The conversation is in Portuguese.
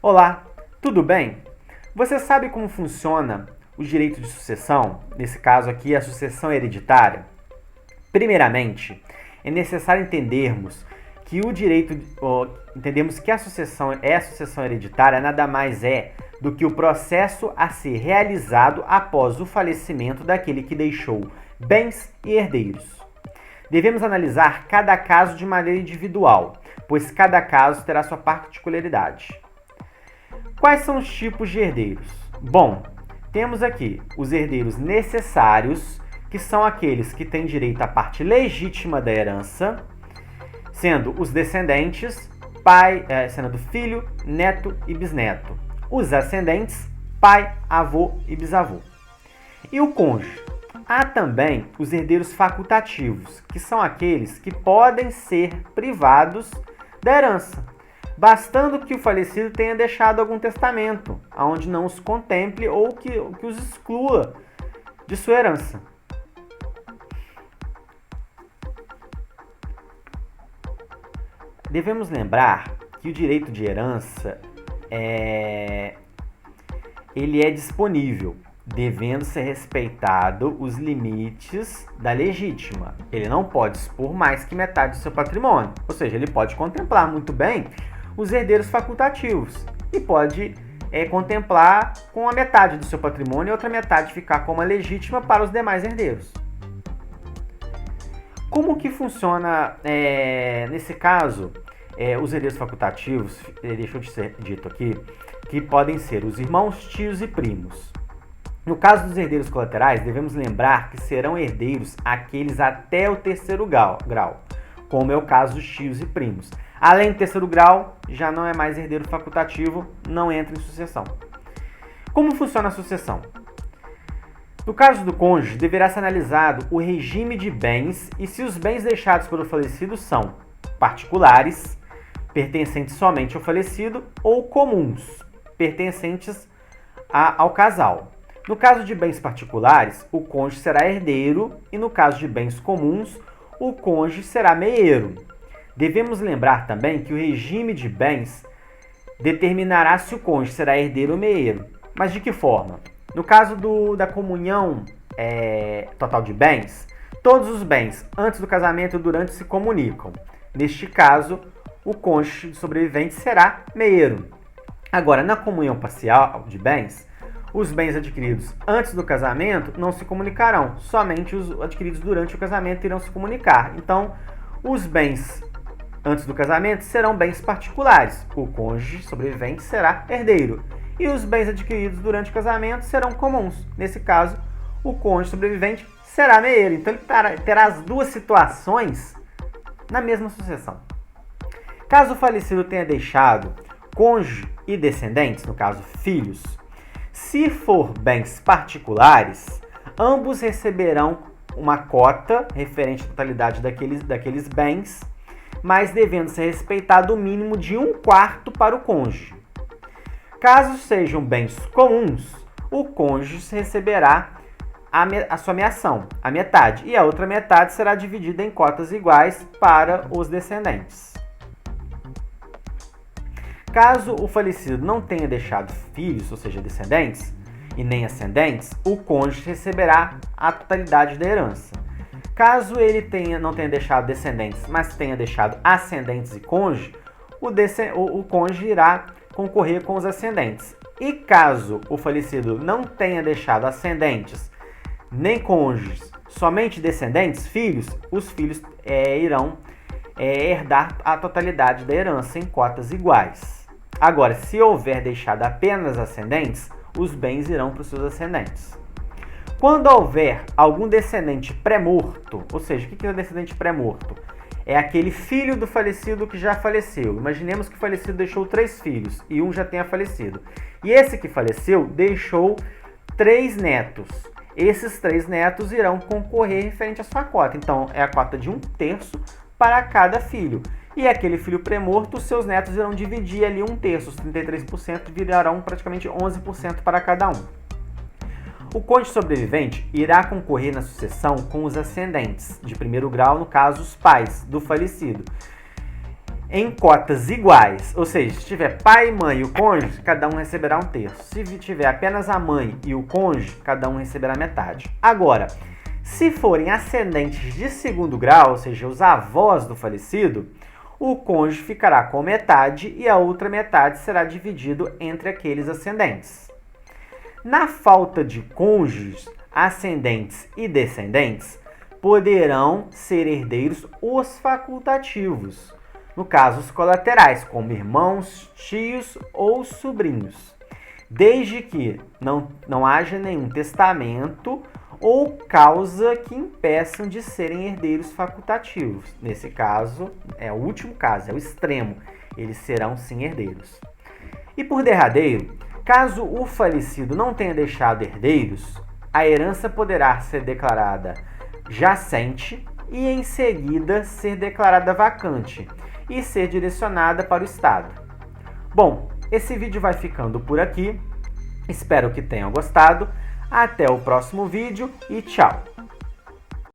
Olá, tudo bem? Você sabe como funciona o direito de sucessão? Nesse caso aqui, a sucessão hereditária? Primeiramente, é necessário entendermos que entendemos que a sucessão hereditária nada mais é do que o processo a ser realizado após o falecimento daquele que deixou bens e herdeiros. Devemos analisar cada caso de maneira individual, pois cada caso terá sua particularidade. Quais são os tipos de herdeiros? Bom, temos aqui os herdeiros necessários, que são aqueles que têm direito à parte legítima da herança, sendo os descendentes, sendo filho, neto e bisneto. Os ascendentes, pai, avô e bisavô. E o cônjuge? Há também os herdeiros facultativos, que são aqueles que podem ser privados da herança, bastando que o falecido tenha deixado algum testamento, onde não os contemple ou que os exclua de sua herança. Devemos lembrar que o direito de herança ele é disponível, devendo ser respeitado os limites da legítima. Ele não pode expor mais que metade do seu patrimônio, ou seja, ele pode contemplar muito bem os herdeiros facultativos e pode contemplar com a metade do seu patrimônio e outra metade ficar como a legítima para os demais herdeiros. Como que funciona nesse caso os herdeiros facultativos? Deixa eu ser dito aqui que podem ser os irmãos, tios e primos. No caso dos herdeiros colaterais, devemos lembrar que serão herdeiros aqueles até o terceiro grau, como é o caso dos tios e primos. Além do terceiro grau, já não é mais herdeiro facultativo, não entra em sucessão. Como funciona a sucessão? No caso do cônjuge, deverá ser analisado o regime de bens e se os bens deixados pelo falecido são particulares, pertencentes somente ao falecido, ou comuns, pertencentes ao casal. No caso de bens particulares, o cônjuge será herdeiro e no caso de bens comuns, o cônjuge será meieiro. Devemos lembrar também que o regime de bens determinará se o cônjuge será herdeiro ou meieiro. Mas de que forma? No caso da comunhão total de bens, todos os bens antes do casamento e durante se comunicam. Neste caso, o cônjuge sobrevivente será meieiro. Agora, na comunhão parcial de bens, os bens adquiridos antes do casamento não se comunicarão, somente os adquiridos durante o casamento irão se comunicar. Então, os bens antes do casamento serão bens particulares, o cônjuge sobrevivente será herdeiro. E os bens adquiridos durante o casamento serão comuns. Nesse caso, o cônjuge sobrevivente será meieiro. Então, ele terá as duas situações na mesma sucessão. Caso o falecido tenha deixado cônjuge e descendentes, no caso filhos, se for bens particulares, ambos receberão uma cota referente à totalidade daqueles bens, mas devendo ser respeitado o mínimo de 1/4 para o cônjuge. Caso sejam bens comuns, o cônjuge receberá a sua meação, a metade, e a outra metade será dividida em cotas iguais para os descendentes. Caso o falecido não tenha deixado filhos, ou seja, descendentes, e nem ascendentes, o cônjuge receberá a totalidade da herança. Caso ele não tenha deixado descendentes, mas tenha deixado ascendentes e cônjuge, o cônjuge irá concorrer com os ascendentes. E caso o falecido não tenha deixado ascendentes, nem cônjuges, somente descendentes, filhos, os filhos irão herdar a totalidade da herança em cotas iguais. Agora, se houver deixado apenas ascendentes, os bens irão para os seus ascendentes. Quando houver algum descendente pré-morto, ou seja, o que é o descendente pré-morto? É aquele filho do falecido que já faleceu. Imaginemos que o falecido deixou 3 filhos e um já tenha falecido. E esse que faleceu deixou 3 netos. Esses 3 netos irão concorrer referente à sua cota. Então, é a cota de 1/3 para cada filho. E aquele filho pré-morto, os seus netos irão dividir ali 1/3. Os 33% virarão praticamente 11% para cada um. O cônjuge sobrevivente irá concorrer na sucessão com os ascendentes de primeiro grau, no caso, os pais do falecido. em cotas iguais, ou seja, se tiver pai, mãe e o cônjuge, cada um receberá um terço. Se tiver apenas a mãe e o cônjuge, cada um receberá metade. Agora, se forem ascendentes de segundo grau, ou seja, os avós do falecido, o cônjuge ficará com metade e a outra metade será dividido entre aqueles ascendentes. Na falta de cônjuges, ascendentes e descendentes, poderão ser herdeiros os facultativos. No caso, os colaterais, como irmãos, tios ou sobrinhos, desde que não haja nenhum testamento ou causa que impeçam de serem herdeiros facultativos. Nesse caso, é o último caso, é o extremo. Eles serão sim herdeiros. E por derradeiro, caso o falecido não tenha deixado herdeiros, a herança poderá ser declarada jacente e em seguida ser declarada vacante e ser direcionada para o Estado. Bom, esse vídeo vai ficando por aqui. Espero que tenham gostado. Até o próximo vídeo e tchau!